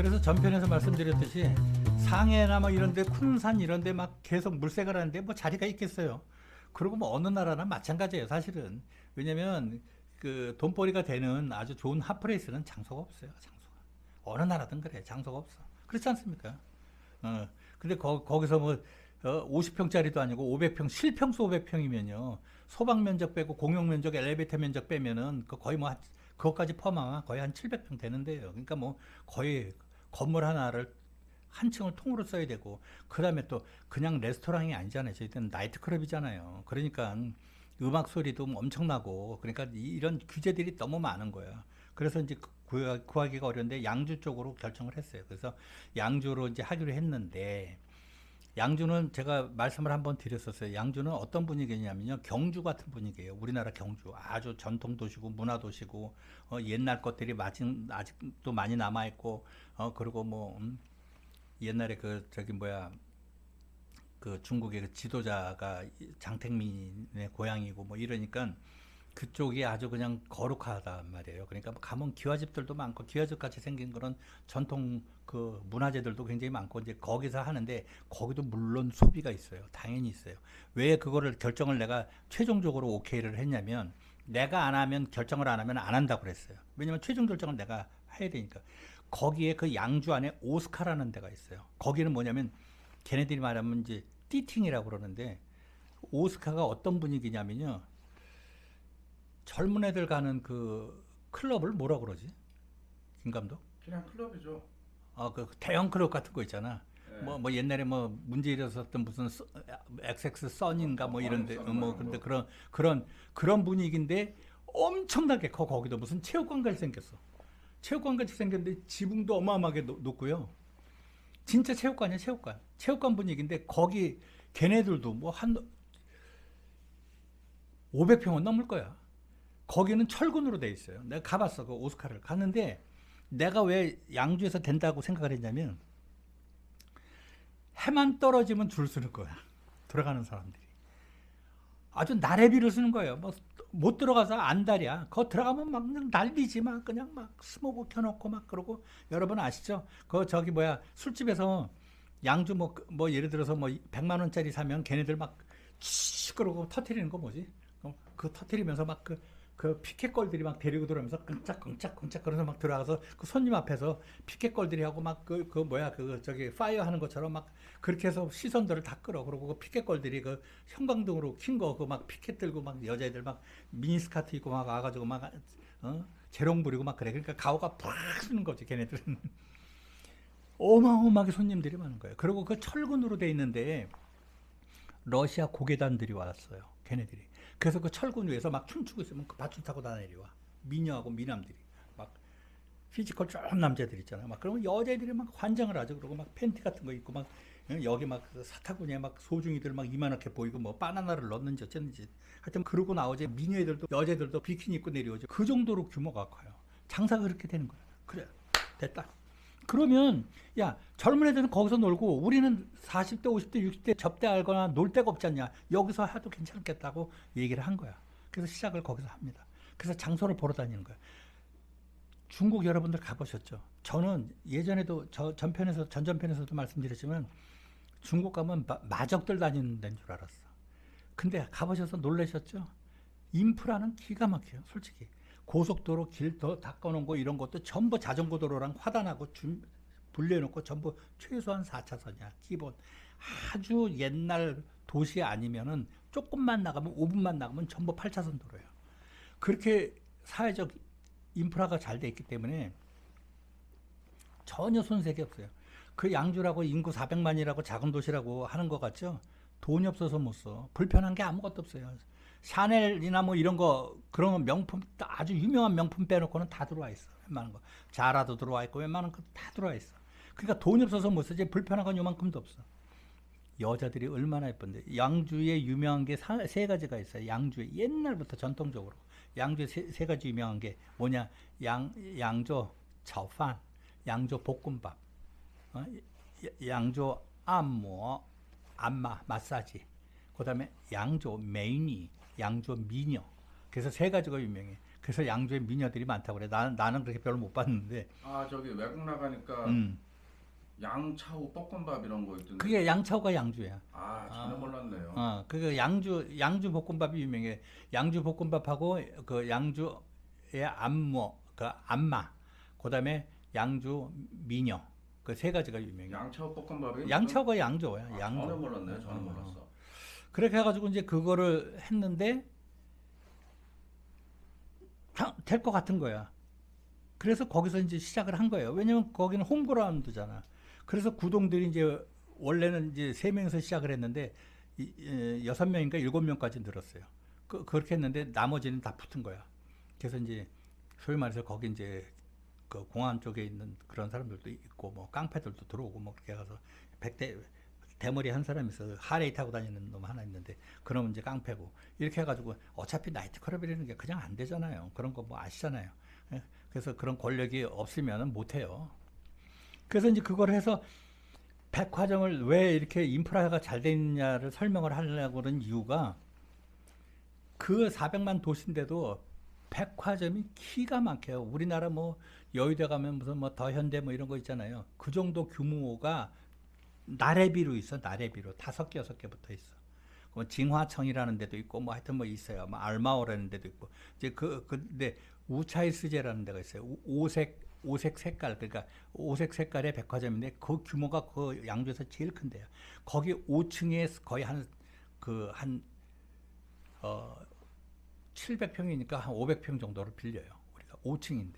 그래서 전편에서 말씀드렸듯이 상해나 뭐 이런데 쿤산 이런데 막 계속 물색을 하는데 뭐 자리가 있겠어요. 그리고 뭐 어느 나라나 마찬가지예요, 사실은. 왜냐면 그 돈벌이가 되는 아주 좋은 핫플레이스는 장소가 없어요, 장소가. 어느 나라든 그래, 장소가 없어. 그렇지 않습니까? 근데 거기서 뭐 50평짜리도 아니고 500평, 실평수 500평이면요. 소방 면적 빼고 공용 면적, 엘리베이터 면적 빼면은 그 거의 뭐 그것까지 포함하면 거의 한 700평 되는데요. 그러니까 뭐 거의 건물 하나를 한 층을 통으로 써야 되고, 그다음에 또 그냥 레스토랑이 아니잖아요. 저희들은 나이트클럽이잖아요. 그러니까 음악 소리도 엄청나고, 그러니까 이런 규제들이 너무 많은 거예요. 그래서 이제 구하기가 어려운데 양주 쪽으로 결정을 했어요. 그래서 양주로 이제 하기로 했는데, 양주는 제가 말씀을 한번 드렸었어요. 양주는 어떤 분위기냐면요, 경주 같은 분위기예요. 우리나라 경주, 아주 전통 도시고 문화 도시고, 옛날 것들이 아직도 많이 남아 있고, 그리고 뭐 옛날에 그 저기 뭐야, 그 중국의 그 지도자가 장택민의 고향이고 뭐 이러니까 그쪽이 아주 그냥 거룩하단 말이에요. 그러니까 뭐 가면 기와집들도 많고, 기와집 같이 생긴 그런 전통 그 문화재들도 굉장히 많고, 이제 거기서 하는데 거기도 물론 소비가 있어요. 당연히 있어요. 왜 그거를 결정을 내가 최종적으로 오케이를 했냐면, 내가 안 하면, 결정을 안 하면 안 한다고 그랬어요. 왜냐면 최종 결정을 내가 해야 되니까. 거기에 그 양주 안에 오스카라는 데가 있어요. 거기는 뭐냐면 걔네들이 말하면 이제 띠팅이라고 그러는데, 오스카가 어떤 분위기냐면요, 젊은 애들 가는 그 클럽을 뭐라 그러지? 김 감독? 그냥 클럽이죠. 그 대형 클럽 같은 거 있잖아. 예. 뭐 옛날에 뭐 문제 일었었던 무슨 XX 선인가 뭐 이런데, 뭐 근데 그런 분위기인데, 엄청나게 거기도 무슨 체육관 같이 생겼어. 체육관 같이 생겼는데 지붕도 어마어마하게 높고요. 진짜 체육관이야, 체육관. 체육관 분위기인데 거기 걔네들도 뭐 한 500평은 넘을 거야. 거기는 철근으로 돼 있어요. 내가 가봤어. 그 오스카를 갔는데, 내가 왜 양주에서 된다고 생각을 했냐면, 해만 떨어지면 줄 서는 거야. 들어가는 사람들이. 아주 나래비를 쓰는 거예요. 뭐 못 들어가서 안달이야. 거 들어가면 막 그냥 난리지, 막 그냥 막 스모그 켜놓고 막 그러고. 여러분 아시죠? 그 저기 뭐야, 술집에서 양주 뭐 예를 들어서 뭐 100만 원짜리 사면 걔네들 막 그러고 터트리는 거 뭐지? 그 터트리면서 막 그 피켓걸들이 막 데리고 들어오면서 끈짝끈짝 그러면서 막 들어가서 그 손님 앞에서 피켓걸들이 하고 막 그 뭐야, 그 저기 파이어 하는 것처럼 막 그렇게 해서 시선들을 다 끌어. 그리고 그 피켓걸들이 그 형광등으로 킨 거 그 막 피켓 들고 막 여자애들 막 미니스커트 입고 막 와가지고 막 재롱 부리고 막 그래. 그러니까 가오가 팍 쓰는 거지, 걔네들은. 어마어마하게 손님들이 많은 거예요. 그리고 그 철근으로 돼 있는데 러시아 고괴단들이 왔어요, 걔네들이. 그래서 그 철근 위에서 막 춤추고 있으면 그 밧줄 타고 다 내려와. 미녀하고 미남들이. 막 피지컬 좋은 남자들 있잖아요. 막 그러면 여자애들이 막 환장을 하죠. 그리고 막 팬티 같은 거 입고 막 여기 막 그 사타구니에 막 소중이들 막 이만하게 보이고 뭐 바나나를 넣는지 어쨌는지. 하여튼 그러고 나오지. 미녀애들도 여자애들도 비키니 입고 내려오죠. 그 정도로 규모가 커요. 장사가 그렇게 되는 거예요. 그래, 됐다. 그러면 야, 젊은 애들은 거기서 놀고 우리는 40대 50대 60대 접대 알거나 놀 데가 없지 않냐, 여기서 해도 괜찮겠다고 얘기를 한 거야. 그래서 시작을 거기서 합니다. 그래서 장소를 보러 다니는 거야. 중국 여러분들 가보셨죠? 저는 예전에도 전전편에서도 말씀드렸지만, 중국 가면 마적들 다니는 데인 줄 알았어. 근데 가보셔서 놀라셨죠? 인프라는 기가 막혀요, 솔직히. 고속도로 길도 닦아놓은 거 이런 것도 전부 자전거 도로랑 화단하고 분리해놓고 전부 최소한 4차선이야, 기본. 아주 옛날 도시 아니면은 조금만 나가면, 5분만 나가면 전부 8차선 도로예요. 그렇게 사회적 인프라가 잘 돼 있기 때문에 전혀 손색이 없어요. 그 양주라고 인구 400만이라고 작은 도시라고 하는 것 같죠? 돈이 없어서 못 써. 불편한 게 아무것도 없어요. 샤넬이나 뭐 이런 거, 그런 명품, 아주 유명한 명품 빼놓고는 다 들어와 있어. 웬만한 거. 자라도 들어와 있고 웬만한 거 다 들어와 있어. 그러니까 돈이 없어서 못 쓰지, 불편한 건 요만큼도 없어. 여자들이 얼마나 예쁜데. 양주에 유명한 게 세 가지가 있어요. 양주에 옛날부터 전통적으로 양주에 세 가지 유명한 게 뭐냐? 양조炒饭, 양조 볶음밥, 양조 안모, 안마 마사지, 그다음에 양조 메이니, 양조 미녀. 그래서 세 가지가 유명해. 그래서 양주에 미녀들이 많다고 그래. 나는 그렇게 별로 못 봤는데. 아 저기 외국 나가니까 음. 양차우 볶음밥 이런 거 있던데. 그게 양차오가 양주야. 아 전혀 몰랐네요. 그 양주 볶음밥이 유명해. 양주 볶음밥하고 그 양주의 그 안마, 그다음에 양주 미녀, 그 세 가지가 유명해. 양차우 볶음밥이 양차오가 양조야. 아, 양조. 전혀 몰랐네. 전혀 몰랐어. 그렇게 해가지고 이제 그거를 했는데 될 것 같은 거야. 그래서 거기서 이제 시작을 한 거예요. 왜냐면 거기는 홈그라운드잖아. 그래서 구동들이 이제 원래는 이제 세 명에서 시작을 했는데 6명인가 7명까지 늘었어요. 그렇게 했는데 나머지는 다 붙은 거야. 그래서 이제 소위 말해서 거기 이제 그 공항 쪽에 있는 그런 사람들도 있고 뭐 깡패들도 들어오고 뭐 그렇게 가서 대머리 한 사람이 있어. 하레이 타고 다니는 놈 하나 있는데 그러면 이제 깡패고 이렇게 해가지고 어차피 나이트클럽이라는 게 그냥 안 되잖아요. 그런 거 뭐 아시잖아요. 그래서 그런 권력이 없으면 못 해요. 그래서 이제 그걸 해서 백화점을 왜 이렇게 인프라가 잘 돼 있냐를 설명을 하려고 그런 이유가 그 400만 도시인데도 백화점이 기가 막혀요. 우리나라 뭐 여의도 가면 무슨 뭐 더현대 뭐 이런 거 있잖아요. 그 정도 규모가 나래비로 있어. 나래비로 5개 붙어 있어. 뭐 징화청이라는 데도 있고 뭐 하여튼 뭐 있어요. 뭐 알마오라는 데도 있고 이제 근데 우차이스제라는 데가 있어요. 오색 색깔, 그러니까 오색 색깔의 백화점인데 그 규모가 그 양주에서 제일 큰데요. 거기 5층에 거의 한 700평이니까 한 500평 정도를 빌려요. 우리가 5층인데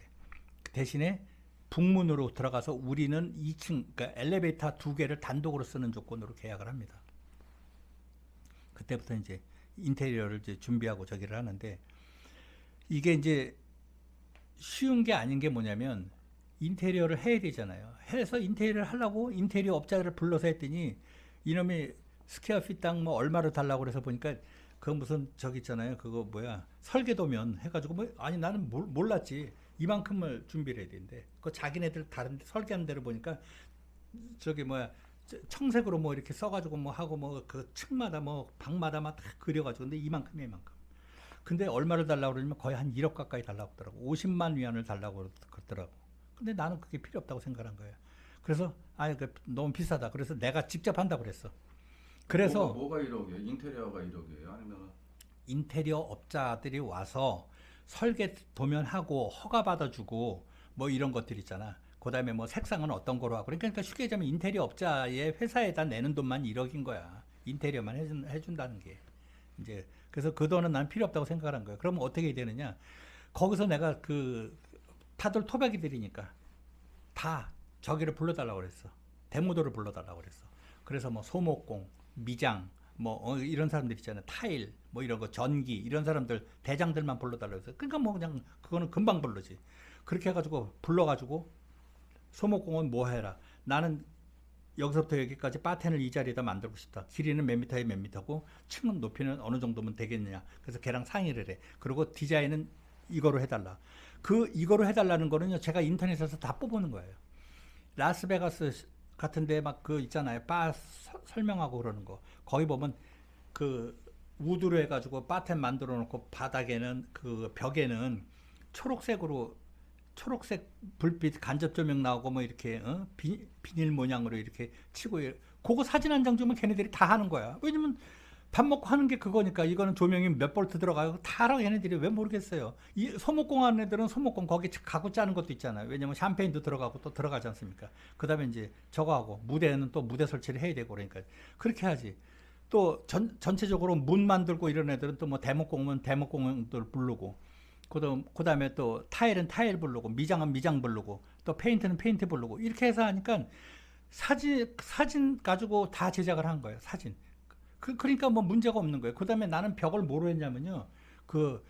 대신에 북문으로 들어가서 우리는 2층, 그러니까 엘리베이터 2개를 단독으로 쓰는 조건으로 계약을 합니다. 그때부터 이제 인테리어를 이제 준비하고 저기를 하는데 이게 이제 쉬운 게 아닌 게 뭐냐면 인테리어를 해야 되잖아요. 해서 인테리어를 하려고 인테리어 업자를 불러서 했더니 이놈이 스퀘어핏당 뭐 얼마를 달라고 그래서 보니까 그 무슨 저기 있잖아요. 그거 뭐야 설계도면 해가지고 뭐 아니 나는 몰랐지. 이만큼을 준비를 해야 되는데 그 자기네들 다른 데 설계하는 대로 보니까 저기 뭐야 청색으로 뭐 이렇게 써가지고 뭐 하고 뭐 그 층마다 뭐 방마다 막 다 그려가지고 근데 이만큼이야 이만큼. 근데 얼마를 달라고 그러냐면 거의 한 1억 가까이 달라고 하더라고. 50만 위안을 달라고 그러더라고. 근데 나는 그게 필요 없다고 생각한 거예요. 그래서 너무 비싸다. 그래서 내가 직접 한다고 그랬어. 그래서 뭐가 1억이에요? 인테리어가 1억이에요? 아니면 인테리어 업자들이 와서 설계 도면하고 허가 받아주고 뭐 이런 것들 있잖아. 그다음에 뭐 색상은 어떤 거로 하고 그러니까 쉽게 얘기하면 인테리어 업자의 회사에다 내는 돈만 1억인 거야. 인테리어만 해준다는 게 이제 그래서 그 돈은 난 필요 없다고 생각을 한 거야. 그러면 어떻게 되느냐? 거기서 내가 다들 토박이들이니까 다 저기를 불러달라고 그랬어. 대무도를 불러달라고 그랬어. 그래서 뭐 소목공, 미장, 뭐 이런 사람들 있잖아요. 타일, 뭐 이런 거, 전기 이런 사람들 대장들만 불러달라고 했어. 그러니까 뭐 그냥 그거는 금방 부르지. 그렇게 해가지고 불러가지고 소목공은 뭐 해라. 나는 여기서부터 여기까지 바텐을 이 자리에다 만들고 싶다. 길이는 몇 미터에 몇 미터고 층은 높이는 어느 정도면 되겠느냐. 그래서 걔랑 상의를 해. 그리고 디자인은 이거로 해달라. 이거로 해달라는 거는요. 제가 인터넷에서 다 뽑아놓은 거예요. 라스베가스 같은데 막 있잖아요. 바 설명하고 그러는 거. 거기 보면 우드로 해가지고 바텐 만들어 놓고 바닥에는 벽에는 초록색 불빛 간접 조명 나오고 뭐 이렇게 비닐 모양으로 이렇게 치고 그거 사진 한 장 주면 걔네들이 다 하는 거야. 왜냐면 밥 먹고 하는 게 그거니까. 이거는 조명이 몇 볼트 들어가고 다 알아. 얘네들이 왜 모르겠어요. 이 소목공 하는 애들은 소목공 거기 가구 짜는 것도 있잖아요. 왜냐면 샴페인도 들어가고 또 들어가지 않습니까? 그 다음에 이제 저거 하고 무대는 또 무대 설치를 해야 되고 그러니까 그렇게 하지. 또 전체적으로 문 만들고 이런 애들은 또 뭐 대목공은 대목공들 부르고 그 다음에 또 타일은 타일 부르고 미장은 미장 부르고 또 페인트는 페인트 부르고 이렇게 해서 하니까 사진 가지고 다 제작을 한 거예요. 사진. 그러니까 뭐 문제가 없는 거예요. 그 다음에 나는 벽을 뭐로 했냐면요. 그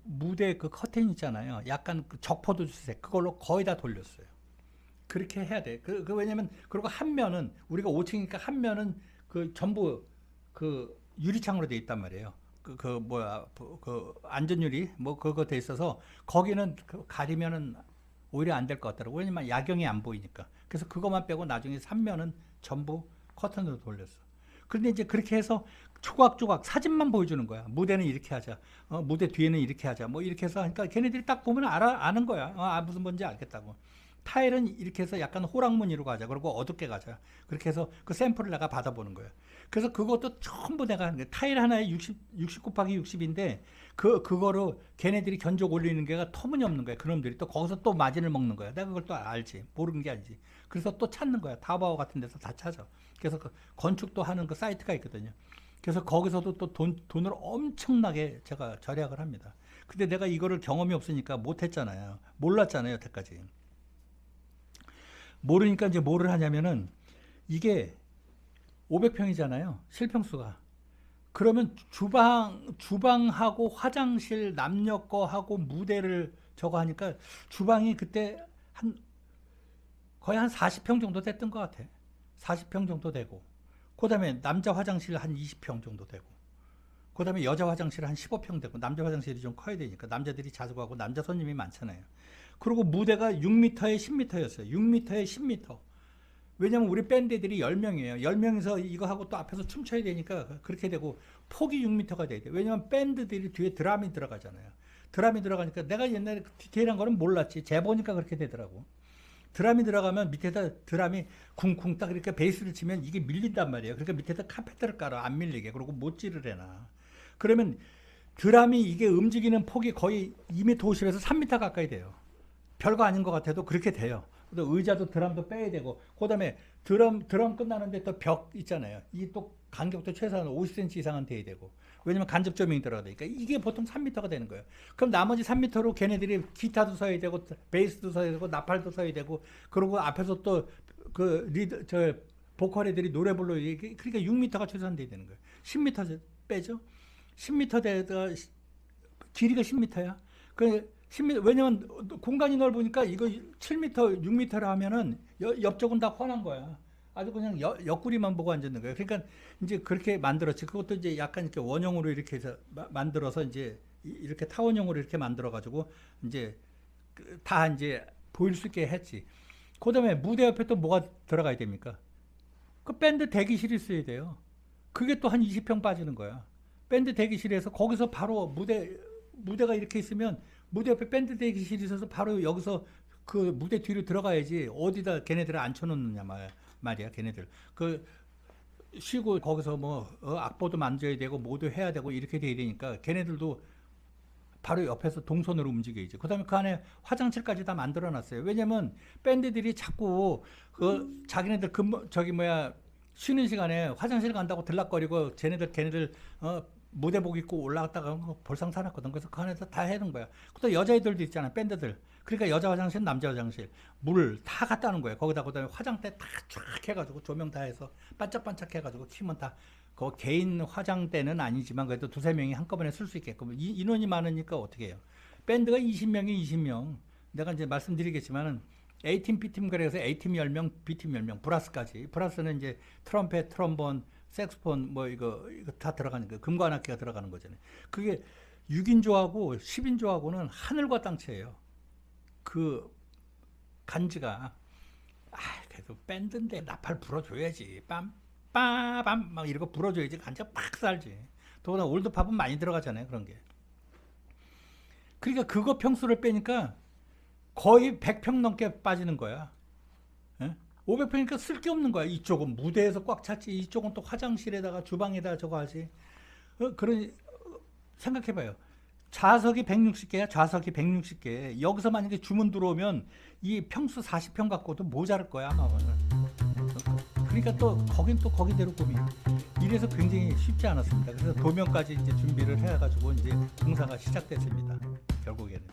무대 커튼 있잖아요. 약간 적포도 주색 그걸로 거의 다 돌렸어요. 그렇게 해야 돼. 왜냐면 그리고 한 면은 우리가 5층이니까 한 면은 전부 유리창으로 돼 있단 말이에요. 안전유리 뭐 그거 돼 있어서 거기는 가리면은 오히려 안 될 것 같더라고. 왜냐면 야경이 안 보이니까. 그래서 그것만 빼고 나중에 3면은 전부 커튼으로 돌렸어. 그런데 이제 그렇게 해서 조각조각 사진만 보여주는 거야. 무대는 이렇게 하자. 무대 뒤에는 이렇게 하자. 뭐 이렇게 해서 하니까 걔네들이 딱 보면 아는 거야. 무슨 뭔지 알겠다고. 타일은 이렇게 해서 약간 호랑무늬로 가자. 그리고 어둡게 가자. 그렇게 해서 그 샘플을 내가 받아보는 거야. 그래서 그것도 전부 내가 하는 거야. 타일 하나에 60 곱하기 60인데 그거로 걔네들이 견적 올리는 게가 터무니없는 거야. 그놈들이 또 거기서 또 마진을 먹는 거야. 내가 그걸 또 알지. 모르는 게 아니지. 그래서 또 찾는 거야. 타바오 같은 데서 다 찾아. 그래서 그 건축도 하는 그 사이트가 있거든요. 그래서 거기서도 또 돈을 엄청나게 제가 절약을 합니다. 근데 내가 이거를 경험이 없으니까 못했잖아요. 몰랐잖아요, 여태까지. 모르니까 이제 뭐를 하냐면은 이게 500평이잖아요. 실평수가. 그러면 주방하고 화장실 남녀 거하고 무대를 저거 하니까 주방이 그때 거의 한 40평 정도 됐던 것 같아. 40평 정도 되고. 그 다음에 남자 화장실 한 20평 정도 되고. 그 다음에 여자 화장실 한 15평 되고. 남자 화장실이 좀 커야 되니까. 남자들이 자주 가고 남자 손님이 많잖아요. 그리고 무대가 6m에 10m였어요. 6m에 10m. 왜냐면 우리 밴드들이 10명이에요. 10명이서 이거 하고 또 앞에서 춤춰야 되니까 그렇게 되고 폭이 6m가 돼야 돼요. 왜냐면 밴드들이 뒤에 드럼이 들어가잖아요. 드럼이 들어가니까 내가 옛날에 디테일한 거는 몰랐지. 재보니까 그렇게 되더라고. 드럼이 들어가면 밑에다 드럼이 쿵쿵 딱 이렇게 베이스를 치면 이게 밀린단 말이에요. 그러니까 밑에다 카페트를 깔아. 안 밀리게. 그리고 못질을 해놔. 그러면 드럼이 이게 움직이는 폭이 거의 2m 50에서 3m 가까이 돼요. 별거 아닌 것 같아도 그렇게 돼요. 또 의자도 드럼도 빼야 되고, 그 다음에 드럼 끝나는데 또 벽 있잖아요. 이 또 간격도 최소한 50cm 이상은 돼야 되고, 왜냐면 간접 조명이 들어가니까 이게 보통 3m가 되는 거예요. 그럼 나머지 3m로 걔네들이 기타도 서야 되고, 베이스도 서야 되고, 나팔도 서야 되고, 그리고 앞에서 또 그 보컬 애들이 노래 불러. 그러니까 6m가 최소한 돼야 되는 거예요. 10m 빼죠? 10m 대가 길이가 10m야. 그 10m, 왜냐면 공간이 넓으니까 이거 7m, 6m라 하면은 옆쪽은 다 훤한 거야. 아주 그냥 옆구리만 보고 앉는 거예요. 그러니까 이제 그렇게 만들었지. 그것도 이제 약간 이렇게 원형으로 이렇게 해서 만들어서 이제 이렇게 타원형으로 이렇게 만들어가지고 이제 다 이제 보일 수 있게 했지. 그 다음에 무대 옆에 또 뭐가 들어가야 됩니까? 그 밴드 대기실이 있어야 돼요. 그게 또 한 20평 빠지는 거야. 밴드 대기실에서 거기서 바로 무대가 이렇게 있으면 무대 옆에 밴드 대기실이 있어서 바로 여기서 그 무대 뒤로 들어가야지. 어디다 걔네들을 앉혀놓느냐 말이야. 걔네들 그 쉬고 거기서 뭐 악보도 만져야 되고 뭐도 해야 되고 이렇게 돼야 되니까 걔네들도 바로 옆에서 동선으로 움직여야지. 그다음에 그 안에 화장실까지 다 만들어놨어요. 왜냐면 밴드들이 자꾸 그 자기네들 쉬는 시간에 화장실 간다고 들락거리고 걔네들 무대복 입고 올라갔다가 볼상 사놨거든. 그래서 그 안에서 다 해놓은 거야. 또 여자애들도 있잖아, 밴드들. 그러니까 여자 화장실, 남자 화장실, 물 다 갖다 놓은 거야. 거기다 그다음에 화장대 다 쫙 해가지고 조명 다 해서 반짝반짝 해가지고 키면 다. 그 개인 화장대는 아니지만 그래도 두세 명이 한꺼번에 쓸 수 있게끔. 인원이 많으니까 어떻게 해요? 밴드가 20명이 20명. 내가 이제 말씀드리겠지만은 A팀, B팀 그래서 A팀 10명, B팀 10명, 브라스까지. 브라스는 이제 트럼펫, 트럼본, 색스폰 뭐 이거 다 들어가는 거예요. 금관악기가 들어가는 거잖아요. 그게 6인조하고 10인조하고는 하늘과 땅 차이예요. 그 간지가 그래도 밴드인데 나팔 불어줘야지. 빰빰빰 막 이러고 불어줘야지 간지가 팍 살지. 더구나 올드팝은 많이 들어가잖아요. 그런 게. 그러니까 그거 평수를 빼니까 거의 100평 넘게 빠지는 거야. 500평이니까 쓸 게 없는 거야. 이쪽은 무대에서 꽉 찼지. 이쪽은 또 화장실에다가 주방에다가 저거 하지. 그런 생각해봐요. 좌석이 160개야. 좌석이 160개. 여기서 만약에 주문 들어오면 이 평수 40평 갖고도 모자랄 거야 아마 오늘. 그러니까 또 거긴 또 거기대로 고민. 이래서 굉장히 쉽지 않았습니다. 그래서 도면까지 이제 준비를 해가지고 이제 공사가 시작됐습니다. 결국에는.